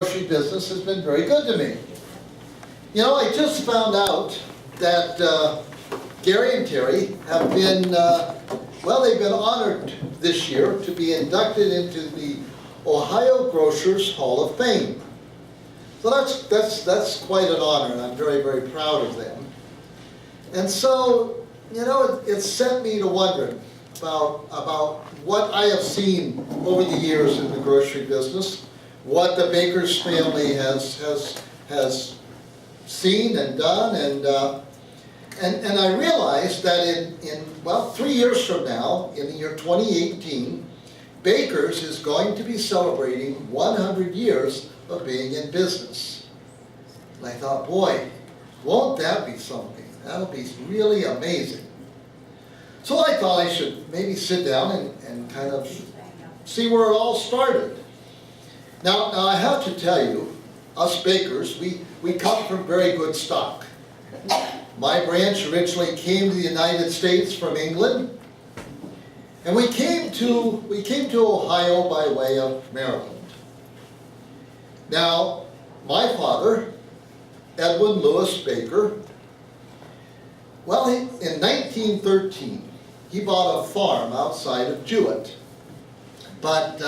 grocery business has been very good to me. You know, I just found out that Gary and Terry have been, they've been honored this year to be inducted into the Ohio Grocers Hall of Fame. So that's quite an honor, and I'm very, very proud of them. And so, you know, it set me to wondering about what I have seen over the years in the grocery business, what the Bakers family has seen and done, and I realized that in 3 years from now, in the year 2018, Bakers is going to be celebrating 100 years of being in business. And I thought, boy, won't that be something? That'll be really amazing. So I thought I should maybe sit down and kind of see where it all started. Now I have to tell you, us bakers, we come from very good stock. My branch originally came to the United States from England, and we came to Ohio by way of Maryland. Now, my father, Edwin Lewis Baker, in 1913, he bought a farm outside of Jewett. But,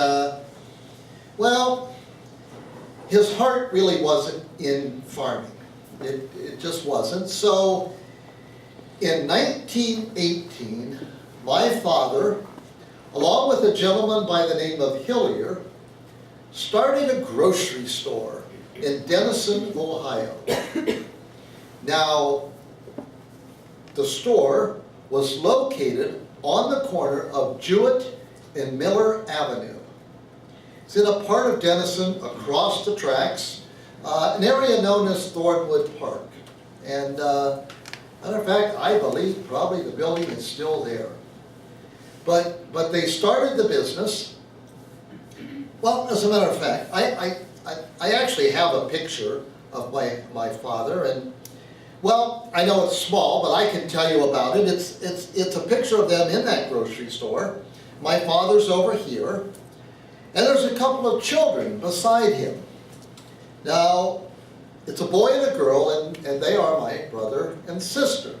his heart really wasn't in farming. It just wasn't. So, in 1918, my father, along with a gentleman by the name of Hillier, started a grocery store in Denison, Ohio. Now, the store was located on the corner of Jewett and Miller Avenue. It's in a part of Denison across the tracks, an area known as Thornwood Park. And matter of fact, I believe probably the building is still there. But they started the business. Well, as a matter of fact, I actually have a picture of my father, and well, I know it's small, but I can tell you about it. It's a picture of them in that grocery store. My father's over here, and there's a couple of children beside him. Now, it's a boy and a girl, and they are my brother and sister.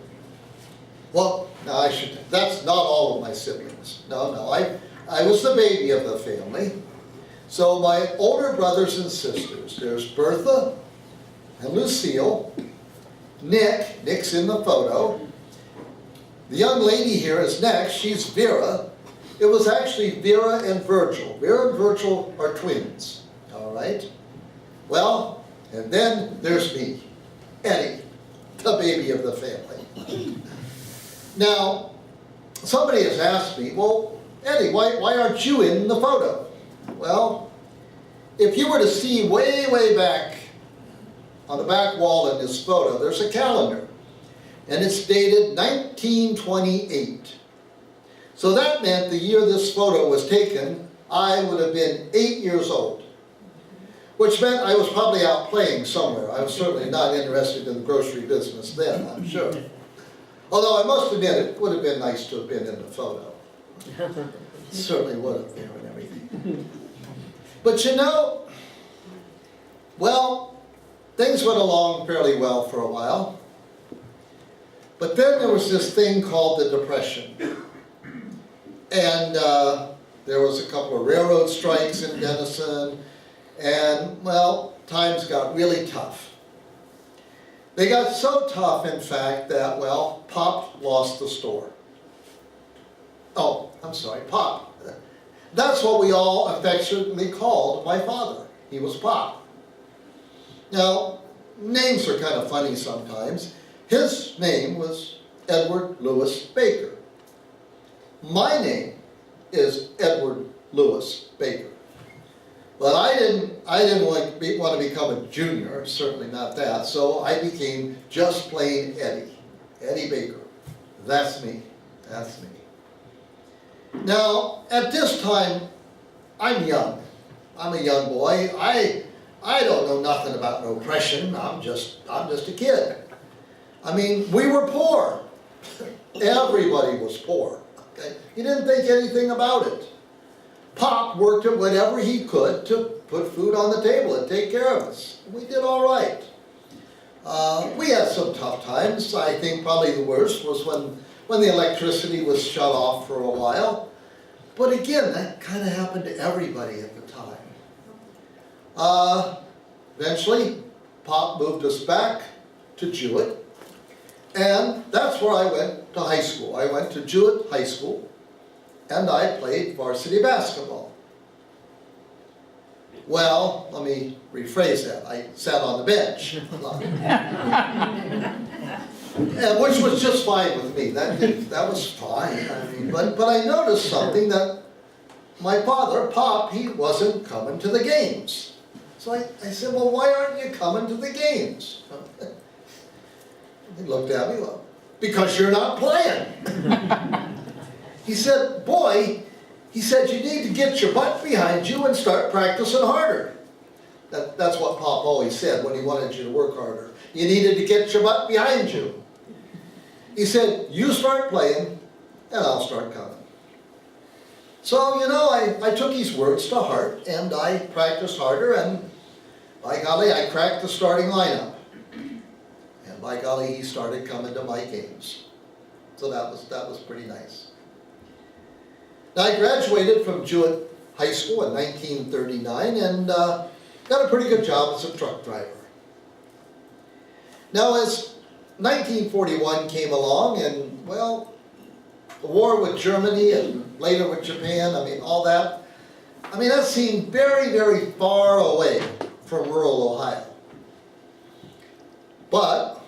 Well, now that's not all of my siblings. No, I was the baby of the family. So my older brothers and sisters, there's Bertha and Lucille, Nick's in the photo. The young lady here is next, she's Vera. It was actually Vera and Virgil. Vera and Virgil are twins, all right? Well, and then there's me, Eddie, the baby of the family. Now, somebody has asked me, well, Eddie, why aren't you in the photo? Well, if you were to see way, way back on the back wall in this photo, there's a calendar, and it's dated 1928. So that meant the year this photo was taken, I would have been 8 years old, which meant I was probably out playing somewhere. I was certainly not interested in the grocery business then, I'm sure. Although I must admit, it would have been nice to have been in the photo. Certainly would have been and everything. But you know, well, things went along fairly well for a while. But then there was this thing called the Depression. And there was a couple of railroad strikes in Denison. And, well, times got really tough. They got so tough, in fact, that, well, Pop lost the store. Oh, I'm sorry, Pop. That's what we all affectionately called my father. He was Pop. Now, names are kind of funny sometimes. His name was Edward Lewis Baker. My name is Edward Lewis Baker. But I didn't want to become a junior, certainly not that, so I became just plain Eddie. Eddie Baker. That's me. That's me. Now, at this time, I'm young. I'm a young boy. I don't know nothing about no oppression. I'm just a kid. I mean, we were poor. Everybody was poor. Okay? You didn't think anything about it. Pop worked at whatever he could to put food on the table and take care of us. We did all right. We had some tough times. I think probably the worst was when the electricity was shut off for a while. But again, that kind of happened to everybody at the time. Eventually, Pop moved us back to Jewett, and that's where I went to high school. I went to Jewett High School, and I played varsity basketball. Well, let me rephrase that. I sat on the bench, and which was just fine with me. That was fine. I mean, but I noticed something, that my father, Pop, he wasn't coming to the games. So I said, well, why aren't you coming to the games? He looked at me, well, because you're not playing. He said, boy, he said, you need to get your butt behind you and start practicing harder. That's what Pop always said when he wanted you to work harder. You needed to get your butt behind you. He said, you start playing, and I'll start coming. So, you know, I took his words to heart, and I practiced harder, and by golly, I cracked the starting lineup. And by golly, he started coming to my games. So that was pretty nice. Now, I graduated from Jewett High School in 1939 and got a pretty good job as a truck driver. Now, as 1941 came along, and, well, the war with Germany and later with Japan, I mean, all that, I mean, that seemed very, very far away from rural Ohio. But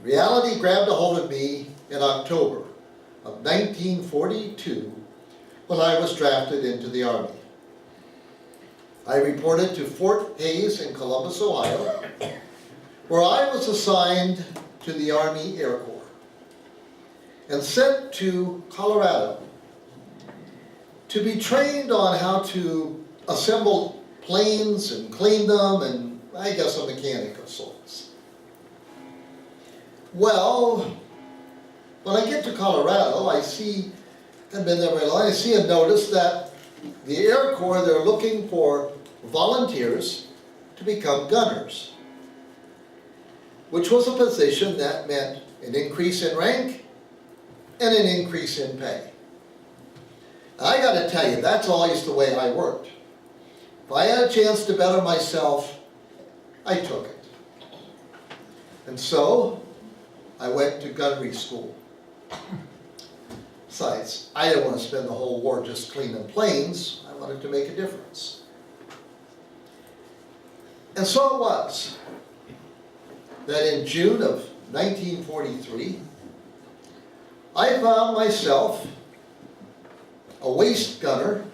reality grabbed a hold of me in October of 1942 when I was drafted into the Army. I reported to Fort Hays in Columbus, Ohio, where I was assigned to the Army Air Corps and sent to Colorado to be trained on how to assemble planes and clean them, and I guess a mechanic of sorts. Well, when I get to Colorado, I see, I've been there very long, I see a notice that the Air Corps, they're looking for volunteers to become gunners, which was a position that meant an increase in rank and an increase in pay. I got to tell you, that's always the way I worked. If I had a chance to better myself, I took it. And so, I went to gunnery school. Besides, I didn't want to spend the whole war just cleaning planes. I wanted to make a difference. And so it was that in June of 1943, I found myself a waist gunner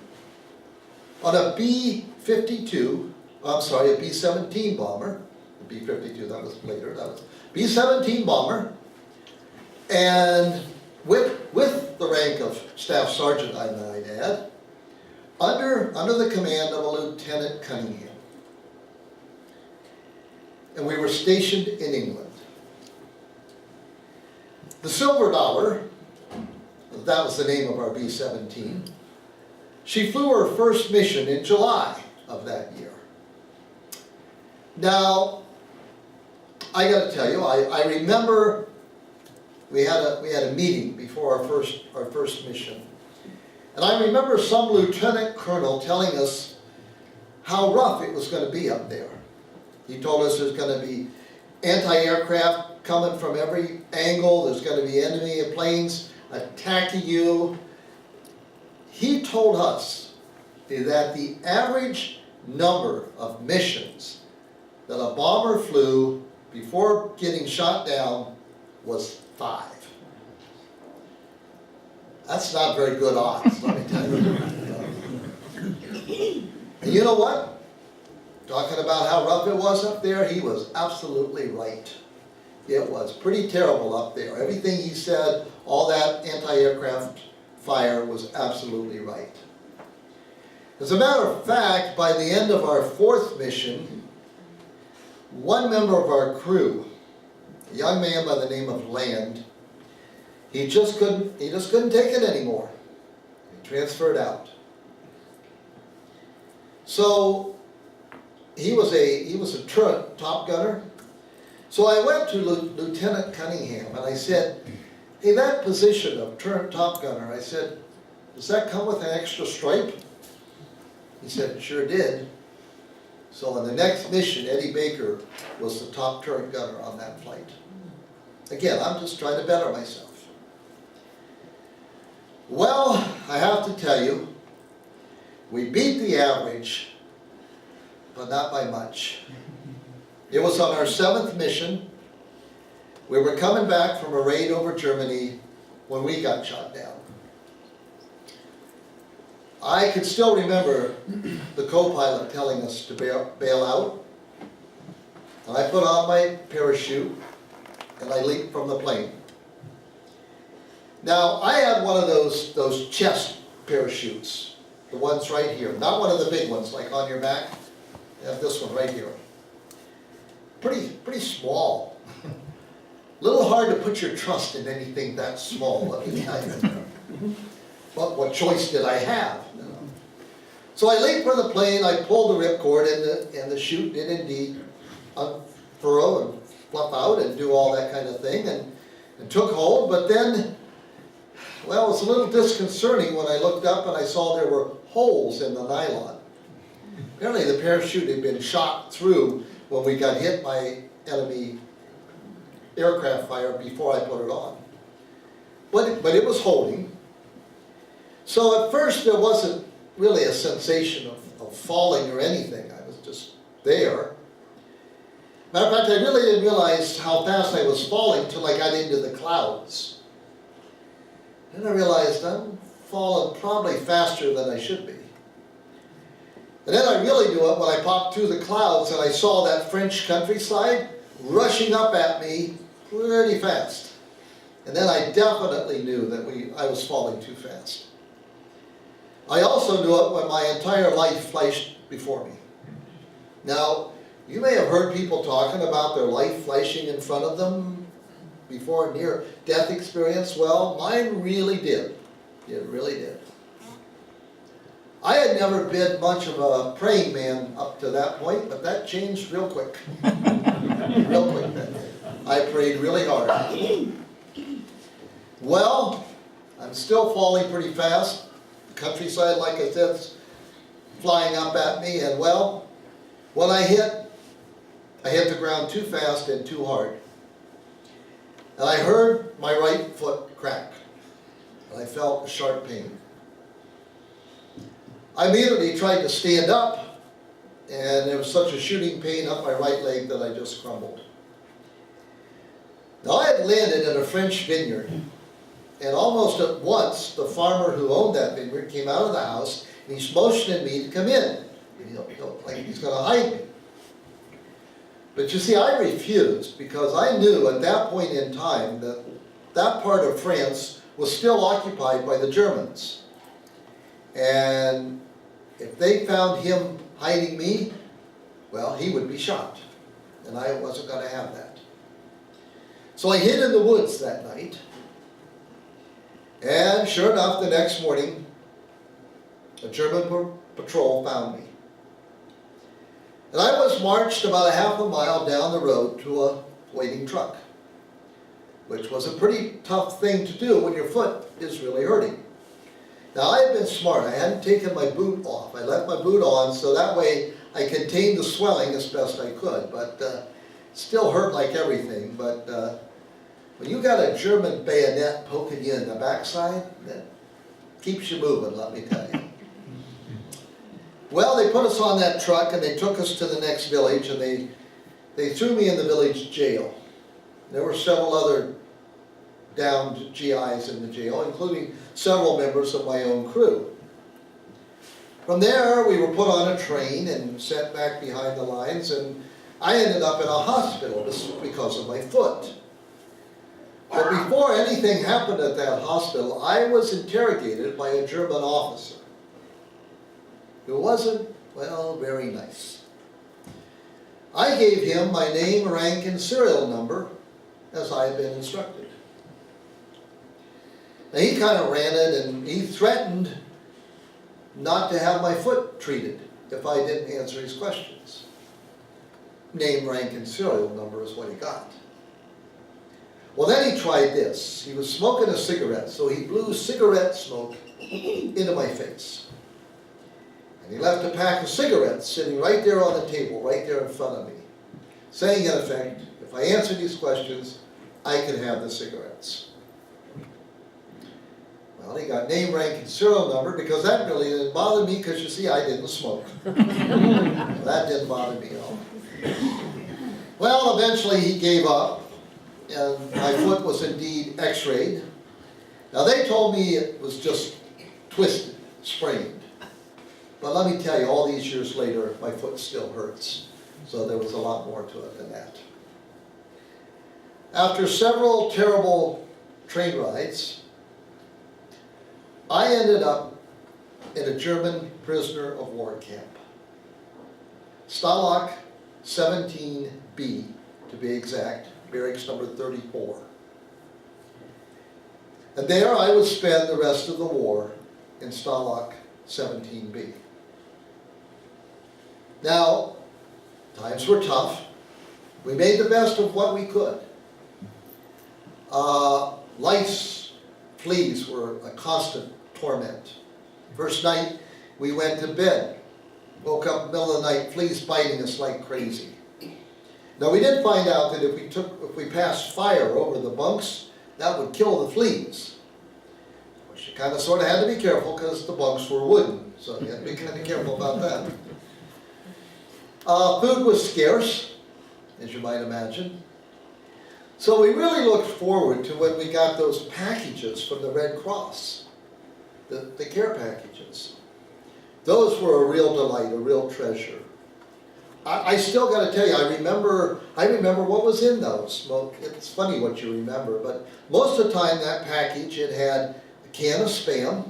on a B-52, I'm sorry, a B-17 bomber. The B-52, that was later, that was B-17 bomber, and with the rank of Staff Sergeant, I might add, under the command of a Lieutenant Cunningham. And we were stationed in England. The Silver Dollar, that was the name of our B-17, she flew her first mission in July of that year. Now, I got to tell you, I remember we had a meeting before our first mission, and I remember some lieutenant colonel telling us how rough it was going to be up there. He told us there's going to be anti-aircraft coming from every angle. There's going to be enemy planes attacking you. He told us that the average number of missions that a bomber flew before getting shot down was 5. That's not very good odds, let me tell you. And you know what? Talking about how rough it was up there, he was absolutely right. It was pretty terrible up there. Everything he said, all that anti-aircraft fire was absolutely right. As a matter of fact, by the end of our 4th mission, one member of our crew, a young man by the name of Land, he just couldn't take it anymore. He transferred out. So he was a turret top gunner. So I went to Lieutenant Cunningham and I said, hey, that position of turret top gunner, I said, does that come with an extra stripe? He said, sure did. So on the next mission, Eddie Baker was the top turret gunner on that flight. Again, I'm just trying to better myself. Well, I have to tell you, we beat the average, but not by much. It was on our 7th mission. We were coming back from a raid over Germany when we got shot down. I can still remember the co-pilot telling us to bail out. And I put on my parachute and I leaped from the plane. Now, I had one of those chest parachutes, the ones right here, not one of the big ones like on your back. I have this one right here. Pretty small. A little hard to put your trust in anything that small, let me tell you. But what choice did I have? So I leaped from the plane, I pulled the ripcord, and the chute did indeed unfurl and fluff out and do all that kind of thing, and took hold. But then, well, it was a little disconcerting when I looked up and I saw there were holes in the nylon. Apparently the parachute had been shot through when we got hit by enemy aircraft fire before I put it on. But it was holding. So at first there wasn't really a sensation of falling or anything. I was just there. Matter of fact, I really didn't realize how fast I was falling until I got into the clouds. Then I realized I'm falling probably faster than I should be. And then I really knew it when I popped through the clouds and I saw that French countryside rushing up at me pretty fast. And then I definitely knew that I was falling too fast. I also knew it when my entire life flashed before me. Now, you may have heard people talking about their life flashing in front of them before a near-death experience. Well, mine really did. It really did. I had never been much of a praying man up to that point, but that changed real quick. Real quick that day. I prayed really hard. Well, I'm still falling pretty fast. The countryside, like I said, is flying up at me, and well, when I hit the ground too fast and too hard. And I heard my right foot crack, and I felt a sharp pain. I immediately tried to stand up, and there was such a shooting pain up my right leg that I just crumbled. Now, I had landed in a French vineyard, and almost at once, the farmer who owned that vineyard came out of the house, and he's motioning me to come in, like he's going to hide me. But you see, I refused, because I knew at that point in time that that part of France was still occupied by the Germans. And if they found him hiding me, well, he would be shot. And I wasn't going to have that. So I hid in the woods that night. And sure enough, the next morning, a German patrol found me. And I was marched about a half a mile down the road to a waiting truck, which was a pretty tough thing to do when your foot is really hurting. Now, I had been smart. I hadn't taken my boot off. I left my boot on so that way I contained the swelling as best I could, but still hurt like everything. But when you got a German bayonet poking you in the backside, that keeps you moving, let me tell you. Well, they put us on that truck and they took us to the next village, and they threw me in the village jail. There were several other downed GIs in the jail, including several members of my own crew. From there, we were put on a train and sent back behind the lines, and I ended up in a hospital because of my foot. But before anything happened at that hospital, I was interrogated by a German officer who wasn't, well, very nice. I gave him my name, rank, and serial number as I had been instructed. Now, he kind of ran it, and he threatened not to have my foot treated if I didn't answer his questions. Name, rank, and serial number is what he got. Well, then he tried this. He was smoking a cigarette, so he blew cigarette smoke into my face. And he left a pack of cigarettes sitting right there on the table, right there in front of me, saying in effect, if I answered these questions, I could have the cigarettes. Well, he got name, rank, and serial number, because that really didn't bother me, because you see, I didn't smoke. That didn't bother me at all. Well, eventually he gave up, and my foot was indeed x-rayed. Now, they told me it was just twisted, sprained. But let me tell you, all these years later, my foot still hurts. So there was a lot more to it than that. After several terrible train rides, I ended up in a German prisoner of war camp. Stalag 17B, to be exact, barracks number 34. And there I would spend the rest of the war in Stalag 17B. Now, times were tough. We made the best of what we could. Lice, fleas were a constant torment. First night, we went to bed. Woke up in the middle of the night, fleas biting us like crazy. Now, we did find out that if we passed fire over the bunks, that would kill the fleas. Of course, you kind of sort of had to be careful because the bunks were wooden, so you had to be kind of careful about that. Food was scarce, as you might imagine. So we really looked forward to when we got those packages from the Red Cross, the care packages. Those were a real delight, a real treasure. I still got to tell you, I remember what was in those. Well, it's funny what you remember, but most of the time that package, it had a can of Spam,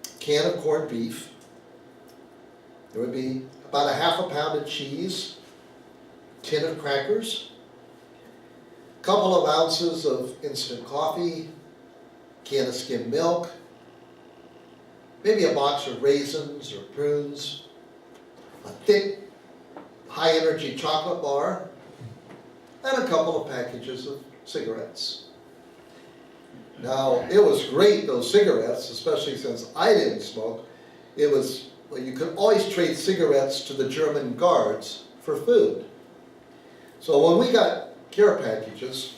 a can of corned beef. There would be about a half a pound of cheese, tin of crackers, a couple of ounces of instant coffee, can of skim milk, maybe a box of raisins or prunes, a thick, high-energy chocolate bar, and a couple of packages of cigarettes. Now, it was great, those cigarettes, especially since I didn't smoke. It was, well, you could always trade cigarettes to the German guards for food. So when we got care packages,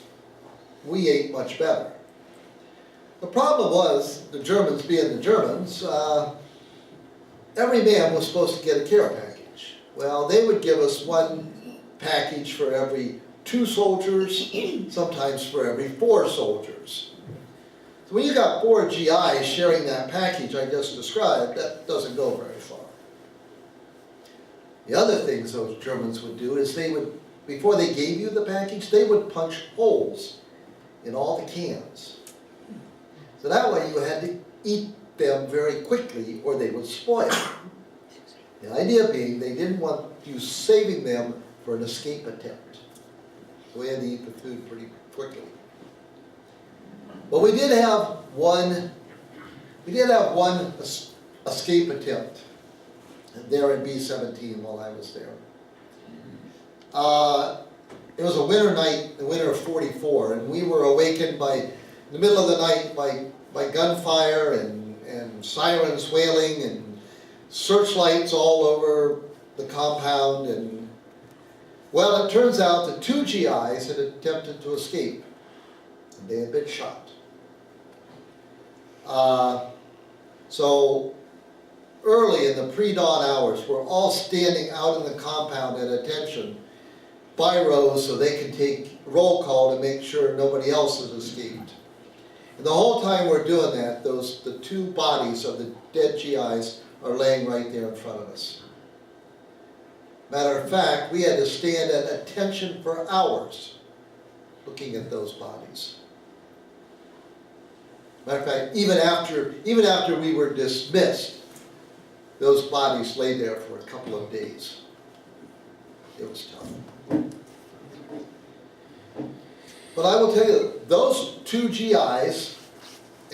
we ate much better. The problem was, the Germans being the Germans, every man was supposed to get a care package. Well, they would give us one package for every 2 soldiers, sometimes for every 4 soldiers. So when you got 4 GIs sharing that package I just described, that doesn't go very far. The other things those Germans would do is they would, before they gave you the package, they would punch holes in all the cans. So that way you had to eat them very quickly or they would spoil. The idea being they didn't want you saving them for an escape attempt. So we had to eat the food pretty quickly. But we did have one escape attempt there in B-17 while I was there. It was a winter night, the winter of '44, and we were awakened in the middle of the night by gunfire and sirens wailing and searchlights all over the compound. And well, it turns out that 2 GIs had attempted to escape, and they had been shot. So early in the pre-dawn hours, we're all standing out in the compound at attention by rows so they can take roll call to make sure nobody else has escaped. And the whole time we're doing that, the 2 bodies of the dead GIs are laying right there in front of us. Matter of fact, we had to stand at attention for hours looking at those bodies. Matter of fact, even after we were dismissed, those bodies lay there for a couple of days. It was tough. But I will tell you, those 2 GIs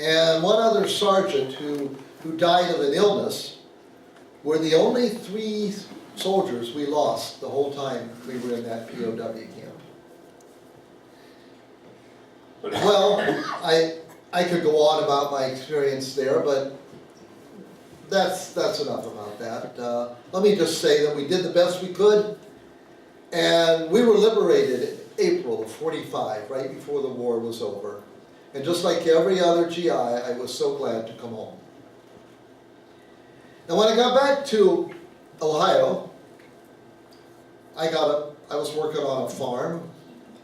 and one other sergeant who died of an illness were the only 3 soldiers we lost the whole time we were in that POW camp. Well, I could go on about my experience there, but that's enough about that. Let me just say that we did the best we could, and we were liberated in April of '45, right before the war was over. And just like every other GI, I was so glad to come home. Now when I got back to Ohio, I was working on a farm.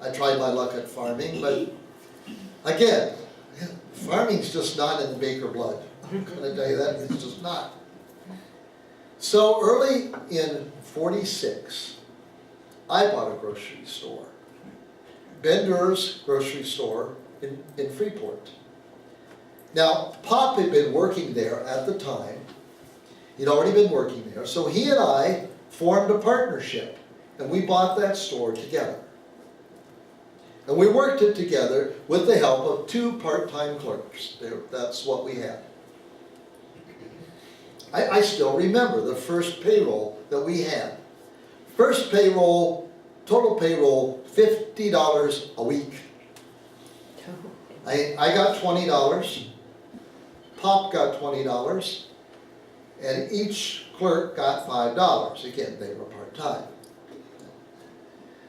I tried my luck at farming, but again, farming's just not in the Baker blood. I'm going to tell you that, it's just not. So early in '46, I bought a grocery store. Bender's grocery store in Freeport. Now, Pop had been working there at the time. He'd already been working there, so he and I formed a partnership, and we bought that store together. And we worked it together with the help of 2 part-time clerks. That's what we had. I still remember the first payroll that we had. First payroll, total payroll, $50 a week. I got $20, Pop got $20, and each clerk got $5. Again, they were part-time.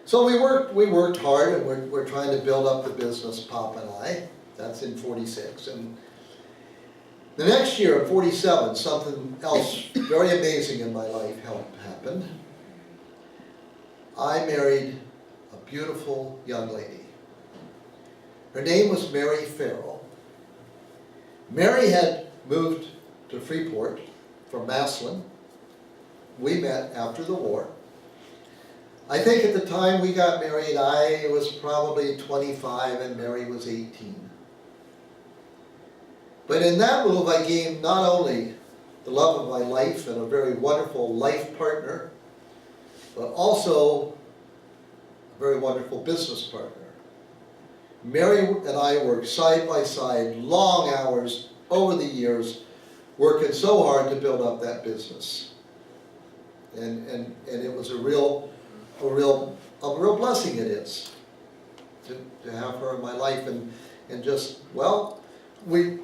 So we worked hard, and we're trying to build up the business, Pop and I. That's in '46. And the next year, in '47, something else very amazing in my life happened. I married a beautiful young lady. Her name was Mary Farrell. Mary had moved to Freeport from Massillon. We met after the war. I think at the time we got married, I was probably 25 and Mary was 18. But in that move, I gained not only the love of my life and a very wonderful life partner, but also a very wonderful business partner. Mary and I worked side by side, long hours over the years, working so hard to build up that business. And it was a real blessing it is to have her in my life, and just, well, we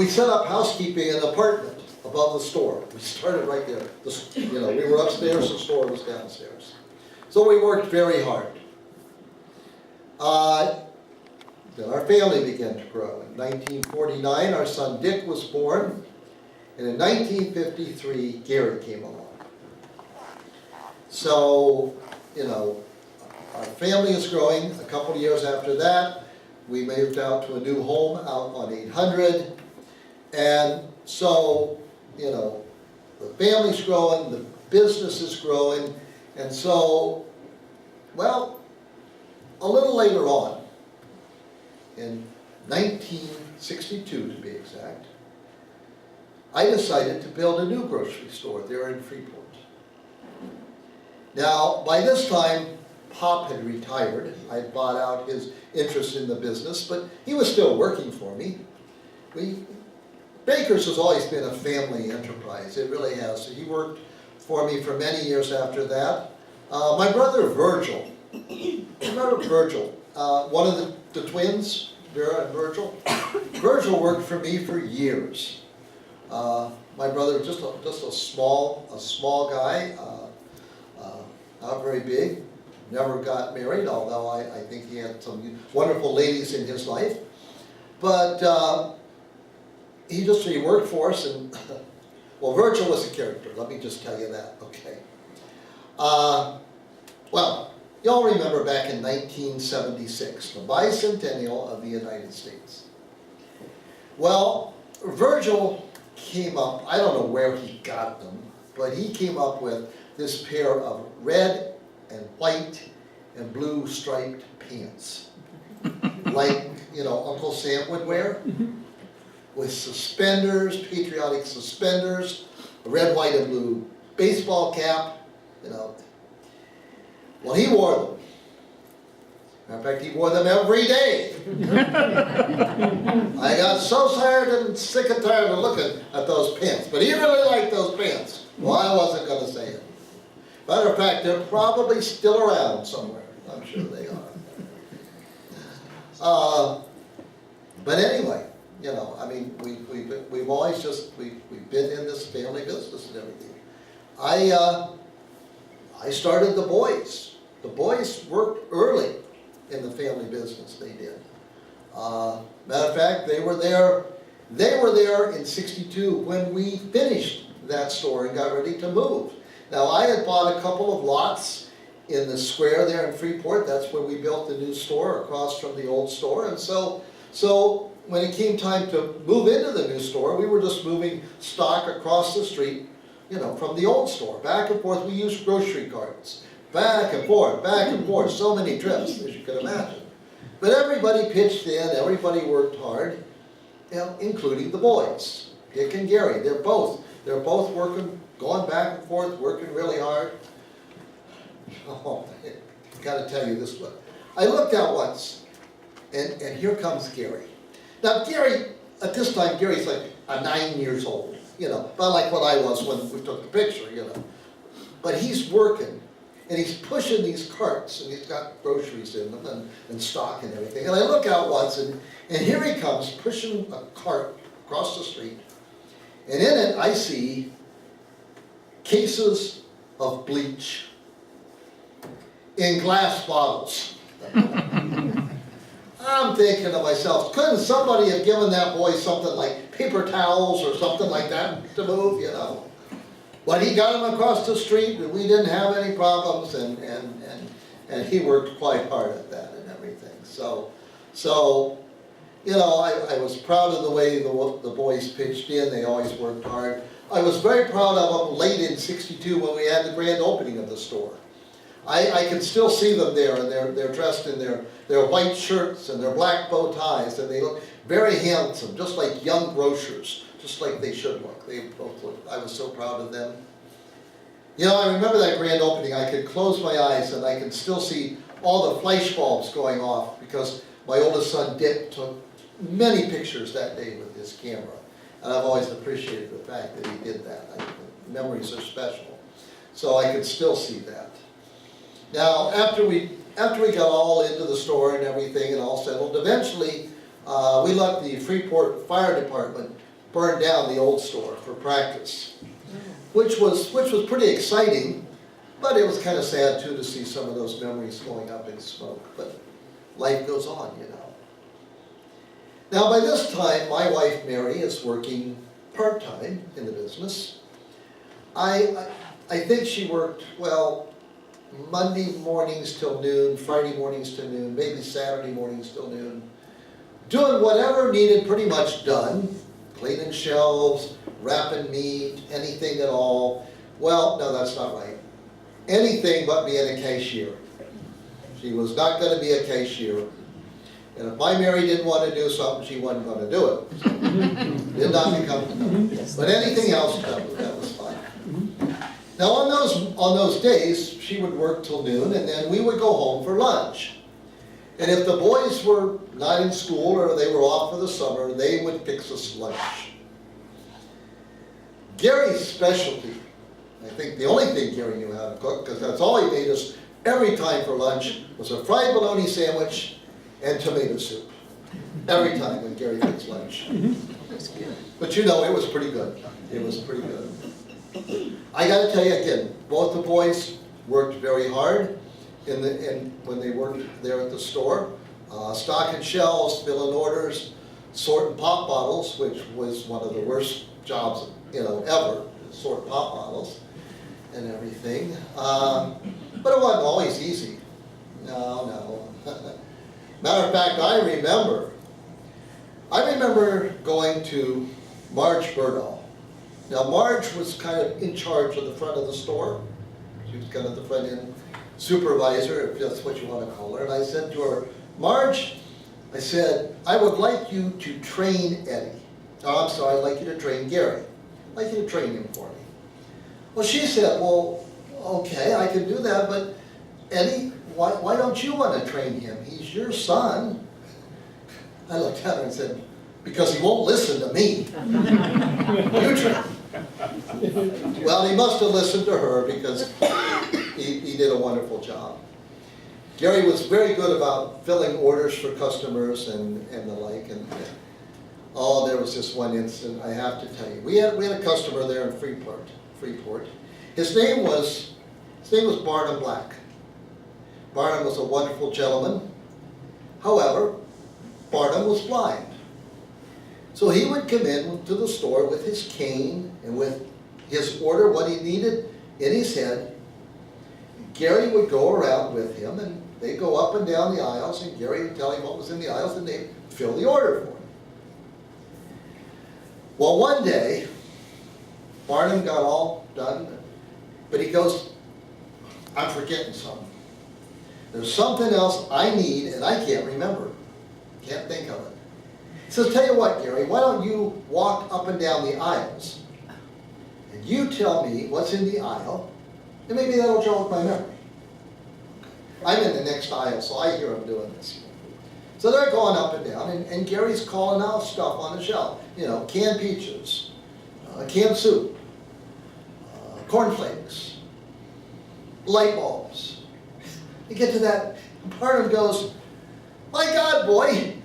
set up housekeeping in an apartment above the store. We started right there. We were upstairs, the store was downstairs. So we worked very hard. Then our family began to grow. In 1949, our son Dick was born, and in 1953, Gary came along. So, our family is growing. A couple of years after that, we moved out to a new home out on 800. And so, the family's growing, the business is growing. And so, well, a little later on, in 1962 to be exact, I decided to build a new grocery store there in Freeport. Now, by this time, Pop had retired. I had bought out his interest in the business, but he was still working for me. Bakers has always been a family enterprise. It really has. So he worked for me for many years after that. My brother Virgil, remember Virgil? One of the twins, Vera and Virgil. Virgil worked for me for years. My brother was just a small guy, not very big. Never got married, although I think he had some wonderful ladies in his life. But he worked for us, and well, Virgil was a character. Let me just tell you that. Okay. Well, y'all remember back in 1976, the bicentennial of the United States. Well, Virgil came up, I don't know where he got them, but he came up with this pair of red and white and blue striped pants, like, Uncle Sam would wear, with suspenders, patriotic suspenders, a red, white, and blue baseball cap, Well, he wore them. In fact, he wore them every day. I got so tired and sick and tired of looking at those pants, but he really liked those pants. Well, I wasn't going to say it. Matter of fact, they're probably still around somewhere. I'm sure they are. But anyway, you know, I mean, we've always just, we've been in this family business and everything. I started the boys. The boys worked early in the family business, they did. Matter of fact, they were there in '62 when we finished that store and got ready to move. Now, I had bought a couple of lots in the square there in Freeport. That's where we built the new store across from the old store. And so when it came time to move into the new store, we were just moving stock across the street, you know, from the old store, back and forth. We used grocery carts, back and forth, so many trips, as you can imagine. But everybody pitched in, everybody worked hard, you know, including the boys, Dick and Gary. They're both working, going back and forth, working really hard. Oh, I gotta tell you this one. I looked out once, and here comes Gary. Now Gary, at this time, Gary's like 9 years old, you know, about like what I was when we took the picture, you know. But he's working, and he's pushing these carts, and he's got groceries in them, and stock and everything. And I look out once, and here he comes, pushing a cart across the street, and in it I see cases of bleach in glass bottles. I'm thinking to myself, couldn't somebody have given that boy something like paper towels or something like that to move, you know? But he got them across the street, and we didn't have any problems, and he worked quite hard at that and everything. So you know, I was proud of the way the boys pitched in. They always worked hard. I was very proud of them late in '62 when we had the grand opening of the store. I can still see them there, and they're dressed in their white shirts and their black bow ties, and they look very handsome, just like young grocers, just like they should look. They both look. I was so proud of them. You know, I remember that grand opening. I could close my eyes, and I can still see all the flash bulbs going off, because my oldest son Dick took many pictures that day with his camera, and I've always appreciated the fact that he did that. The memories are special, so I could still see that. Now, after we got all into the store and everything and all settled, eventually we let the Freeport Fire Department burn down the old store for practice, which was pretty exciting, but it was kind of sad too to see some of those memories going up in smoke. But life goes on, you know. Now, by this time, my wife Mary is working part-time in the business. I think she worked, well, Monday mornings till noon, Friday mornings till noon, maybe Saturday mornings till noon, doing whatever needed pretty much done, cleaning shelves, wrapping meat, anything at all. Well, no, that's not right. Anything but being a cashier. She was not going to be a cashier. And if my Mary didn't want to do something, she wasn't going to do it. So, did not become, but anything else, that was fine. Now on those days, she would work till noon, and then we would go home for lunch. And if the boys were not in school or they were off for the summer, they would fix us lunch. Gary's specialty, I think the only thing Gary knew how to cook, because that's all he made us every time for lunch, was a fried bologna sandwich and tomato soup. Every time when Gary fixed lunch. But you know, it was pretty good. It was pretty good. I got to tell you again, both the boys worked very hard when they worked there at the store. Stocking shelves, filling orders, sorting pop bottles, which was one of the worst jobs, you know, ever, sort pop bottles and everything. But it wasn't always easy. No. Matter of fact, I remember going to Marge Burdahl. Now, Marge was kind of in charge of the front of the store. She was kind of the front end supervisor, if that's what you want to call her. And I said to her, Marge, I said, I would like you to train Eddie. Oh, I'm sorry, I'd like you to train Gary. I'd like you to train him for me. Well, she said, well, okay, I can do that, but Eddie, why don't you want to train him? He's your son. I looked at her and said, because he won't listen to me. You train. Well, he must have listened to her because he did a wonderful job. Gary was very good about filling orders for customers and the like. And oh, there was this one incident I have to tell you. We had a customer there in Freeport. His name was Barnum Black. Barnum was a wonderful gentleman. However, Barnum was blind. So he would come in to the store with his cane and with his order, what he needed in his head. Gary would go around with him, and they'd go up and down the aisles, and Gary would tell him what was in the aisles, and they'd fill the order for him. Well, one day, Barnum got all done, but he goes, I'm forgetting something. There's something else I need, and I can't remember. Can't think of it. He says, tell you what, Gary, why don't you walk up and down the aisles, and you tell me what's in the aisle, and maybe that'll jog my memory. I'm in the next aisle, so I hear him doing this. So they're going up and down, and Gary's calling out stuff on the shelf. You know, canned peaches, canned soup, cornflakes, light bulbs. You get to that, and Barnum goes, my God, boy,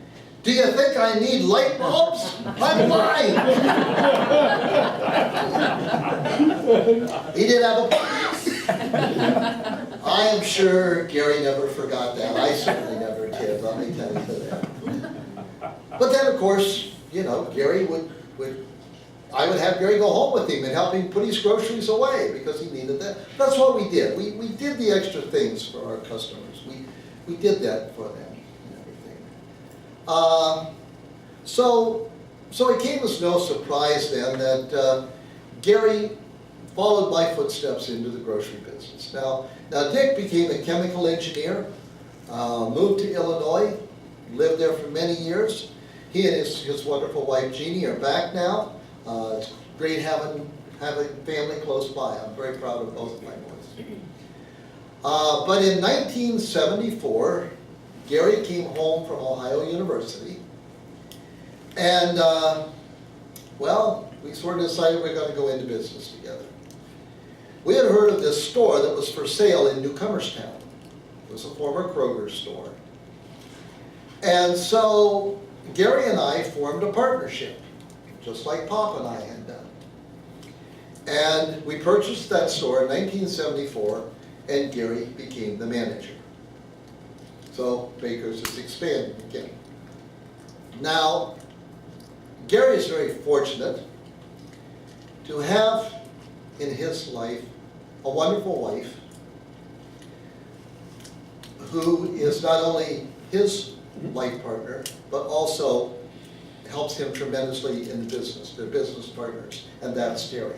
do you think I need light bulbs? I'm blind. He did have a point. I am sure Gary never forgot that. I certainly never did, let me tell you that. But then, of course, you know, Gary I would have Gary go home with him and help him put his groceries away because he needed that. That's what we did. We did the extra things for our customers. We did that for them and everything. So it came as no surprise then that Gary followed my footsteps into the grocery business. Now Dick became a chemical engineer, moved to Illinois, lived there for many years. He and his wonderful wife Jeannie are back now. It's great having family close by. I'm very proud of both of my boys. But in 1974, Gary came home from Ohio University, and well, we sort of decided we're going to go into business together. We had heard of this store that was for sale in Newcomerstown. It was a former Kroger store. And so Gary and I formed a partnership, just like Pop and I had done. And we purchased that store in 1974, and Gary became the manager. So Bakers is expanding again. Now, Gary is very fortunate to have in his life a wonderful wife who is not only his life partner, but also helps him tremendously in the business. They're business partners, and that's Terry.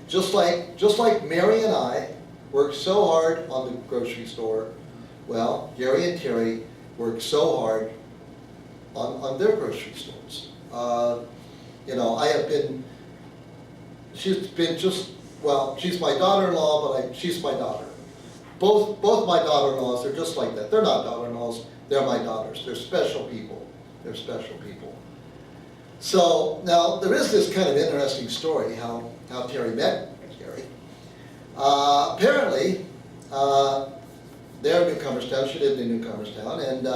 Just like Mary and I worked so hard on the grocery store, well, Gary and Terry worked so hard on their grocery stores. You know, she's been just, well, she's my daughter-in-law, but she's my daughter. Both my daughter-in-laws are just like that. They're not daughter-in-laws, they're my daughters. They're special people. They're special people. So now there is this kind of interesting story how Terry met Gary. Apparently, they're in Newcomerstown. She lived in Newcomerstown, and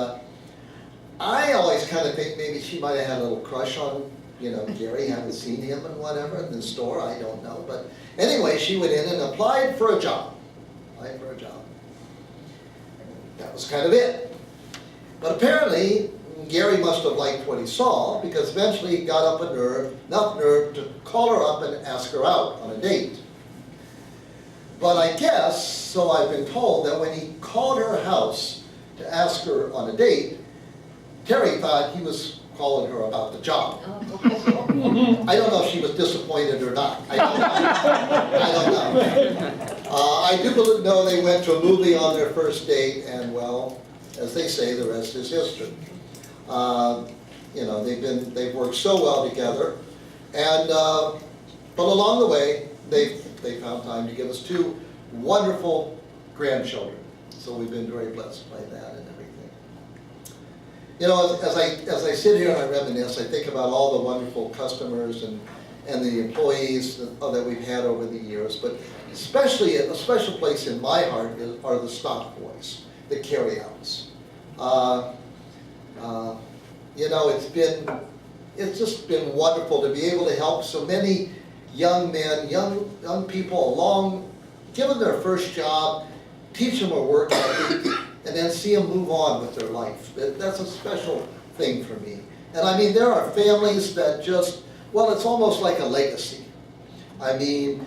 I always kind of think maybe she might have had a little crush on, you know, Gary. Hadn't seen him and whatever in the store. I don't know, but anyway, she went in and applied for a job. That was kind of it. But apparently, Gary must have liked what he saw, because eventually he got up enough nerve to call her up and ask her out on a date. But I guess, so I've been told, that when he called her house to ask her on a date, Terry thought he was calling her about the job. I don't know if she was disappointed or not. I don't know. I do know they went to a movie on their first date, and well, as they say, the rest is history. You know, they've worked so well together, and but along the way, they found time to give us 2 wonderful grandchildren. So we've been very blessed by that and everything. You know, as I sit here and I reminisce, I think about all the wonderful customers and and the employees that we've had over the years, but especially a special place in my heart are the stock boys, the carryouts. You know, it's just been wonderful to be able to help so many young men, young people along, give them their first job, teach them a work ethic, and then see them move on with their life. That's a special thing for me. And I mean, there are families that just, well, it's almost like a legacy. I mean,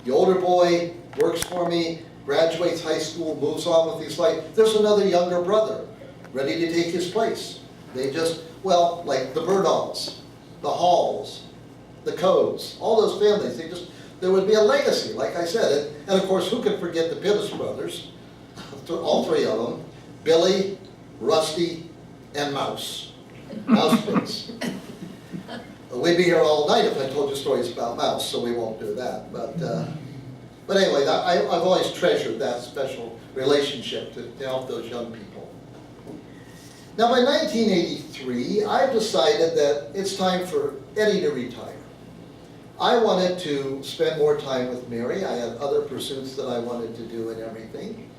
the older boy works for me, graduates high school, moves on with his life. There's another younger brother ready to take his place. They just, well, like the Burdalls, the Halls, the Codes, all those families, there would be a legacy, like I said. And of course, who can forget the Pittis brothers? All three of them, Billy, Rusty, and Mouse. Mouse Pittis. We'd be here all night if I told you stories about Mouse, so we won't do that. But anyway, I've always treasured that special relationship to help those young people. Now, by 1983, I've decided that it's time for Eddie to retire. I wanted to spend more time with Mary. I had other pursuits that I wanted to do and everything.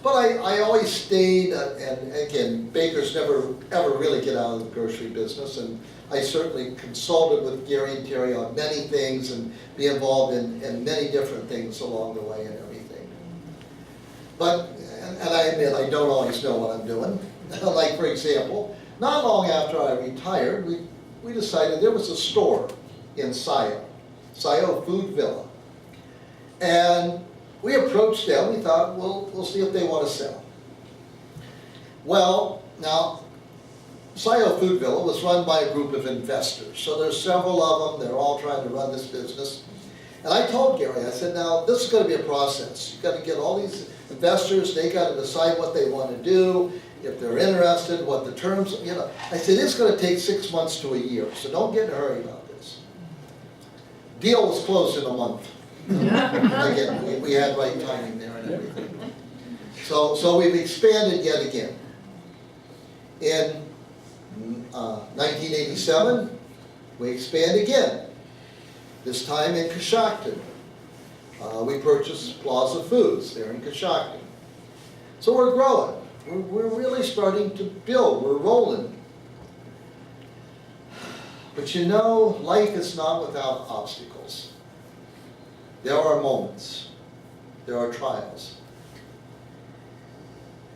But I always stayed, and again, bakers never ever really get out of the grocery business, and I certainly consulted with Gary and Terry on many things and be involved in many different things along the way and everything. But, and I admit, I don't always know what I'm doing. Like, for example, not long after I retired, we decided there was a store in Scio Food Villa. And we approached them. We thought, we'll see if they want to sell. Well, now, Scio Food Villa was run by a group of investors. So there's several of them. They're all trying to run this business. And I told Gary, I said, now, this is going to be a process. You've got to get all these investors. They got to decide what they want to do, if they're interested, what the terms, you know. I said, it's going to take 6 months to a year, so don't get in a hurry about this. Deal was closed in a month. Again, we had right timing there and everything. So we've expanded yet again. In 1987, we expand again, this time in Coshocton. We purchased Plaza Foods there in Coshocton. So we're growing. We're really starting to build. We're rolling. But you know, life is not without obstacles. There are moments. There are trials.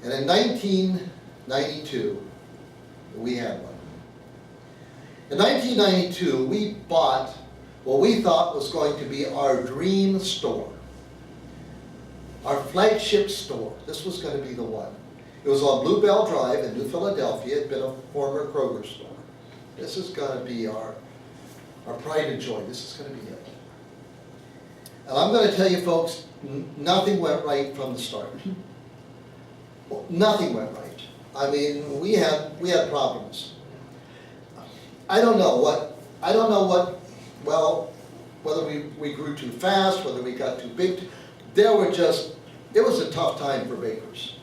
And in 1992, we had one. In 1992, we bought what we thought was going to be our dream store. Our flagship store. This was going to be the one. It was on Bluebell Drive in New Philadelphia. It had been a former Kroger store. This is going to be our pride and joy. This is going to be it. And I'm going to tell you folks, nothing went right from the start. Well, nothing went right. I mean, we had problems. I don't know what, well, whether we grew too fast, whether we got too big. It was a tough time for bakers.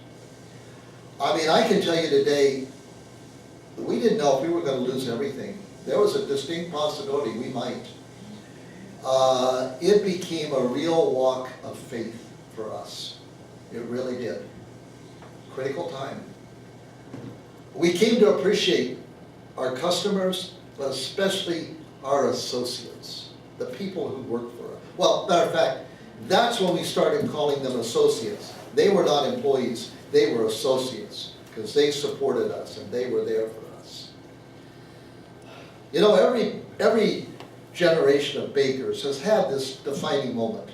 I mean, I can tell you today, we didn't know if we were going to lose everything. There was a distinct possibility we might. It became a real walk of faith for us. It really did. Critical time. We came to appreciate our customers, but especially our associates, the people who work for us. Well, matter of fact, that's when we started calling them associates. They were not employees, they were associates, because they supported us and they were there for us. You know, every generation of bakers has had this defining moment.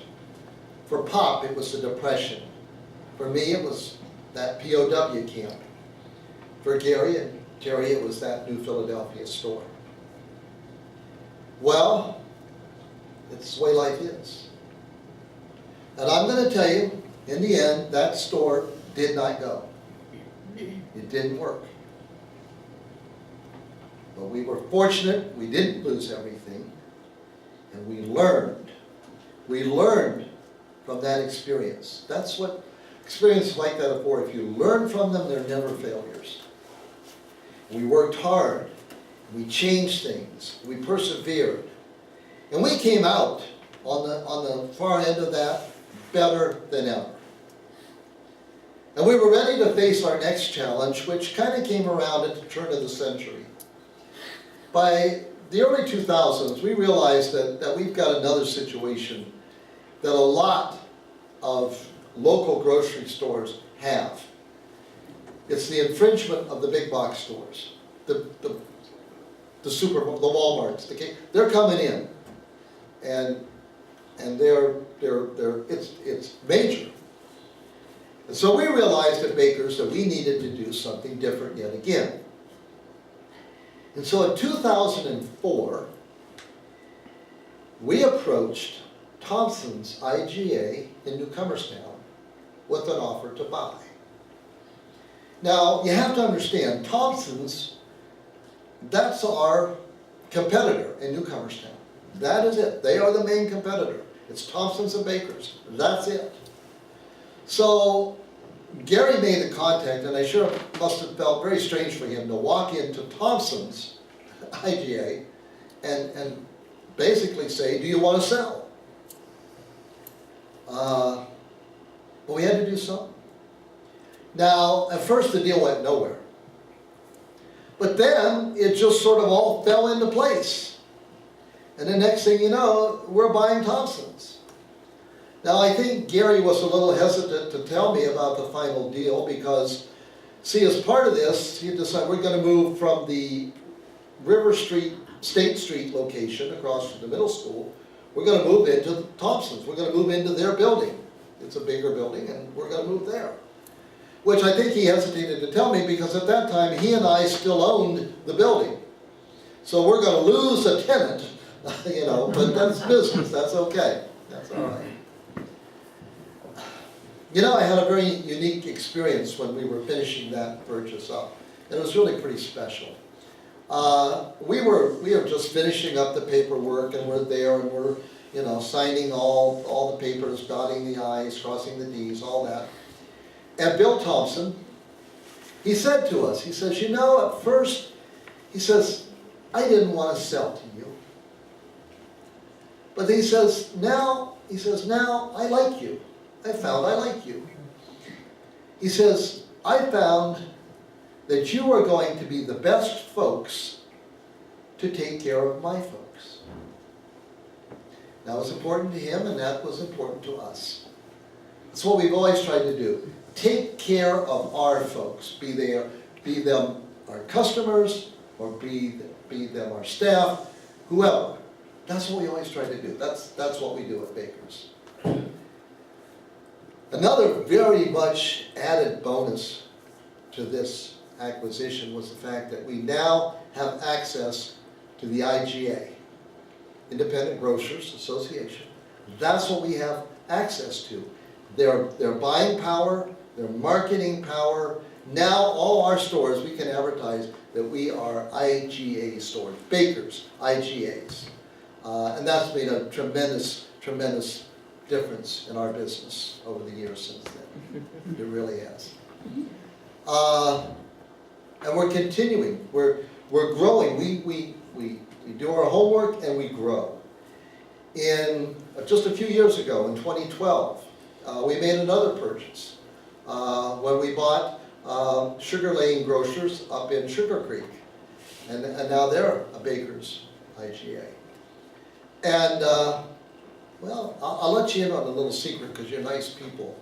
For Pop, it was the Depression. For me, it was that POW camp. For Gary and Terry, it was that New Philadelphia store. Well, it's the way life is. And I'm going to tell you, in the end, that store did not go. It didn't work. But we were fortunate, we didn't lose everything, and we learned. We learned from that experience. That's what experiences like that are for. If you learn from them, they're never failures. We worked hard, we changed things, we persevered, And we came out on the far end of that better than ever. And we were ready to face our next challenge, which kind of came around at the turn of the century. By the early 2000s, we realized that we've got another situation that a lot of local grocery stores have. It's the infringement of the big box stores, the Walmarts. They're coming in, and it's major. And so we realized at Bakers that we needed to do something different yet again. And so in 2004, we approached Thompson's IGA in Newcomerstown with an offer to buy. Now, you have to understand, Thompson's, that's our competitor in Newcomerstown. That is it. They are the main competitor. It's Thompson's and Bakers. That's it. So Gary made the contact, and I sure must have felt very strange for him to walk into Thompson's IGA and basically say, do you want to sell? But we had to do something. Now, at first the deal went nowhere. But then it just sort of all fell into place. And the next thing you know, we're buying Thompson's. Now, I think Gary was a little hesitant to tell me about the final deal because, see, as part of this, he decided we're going to move from the River Street, State Street location across from the middle school. We're going to move into Thompson's. We're going to move into their building. It's a bigger building, and we're going to move there. Which I think he hesitated to tell me because at that time he and I still owned the building. So we're going to lose a tenant, you know, but that's business. That's okay. That's all right. You know, I had a very unique experience when we were finishing that purchase up. And it was really pretty special. We were just finishing up the paperwork, and we're there, and we're, you know, signing all the papers, dotting the I's, crossing the D's, all that. And Bill Thompson, he said to us, he says, you know, at first, he says, I didn't want to sell to you. But he says, now I like you. I found I like you. He says, I found that you are going to be the best folks to take care of my folks. That was important to him, and that was important to us. That's what we've always tried to do. Take care of our folks, be them our customers, or be them our staff, whoever. That's what we always try to do. That's what we do at Bakers. Another very much added bonus to this acquisition was the fact that we now have access to the IGA, Independent Grocers Association. That's what we have access to. Their buying power, their marketing power. Now all our stores, we can advertise that we are IGA stores, Bakers IGAs. And that's made a tremendous, tremendous difference in our business over the years since then. It really has. And we're continuing. We're growing. We do our homework and we grow. In just a few years ago, in 2012, we made another purchase when we bought Sugar Lane Grocers up in Sugar Creek, and now they're a Bakers IGA. And well, I'll let you in on a little secret because you're nice people.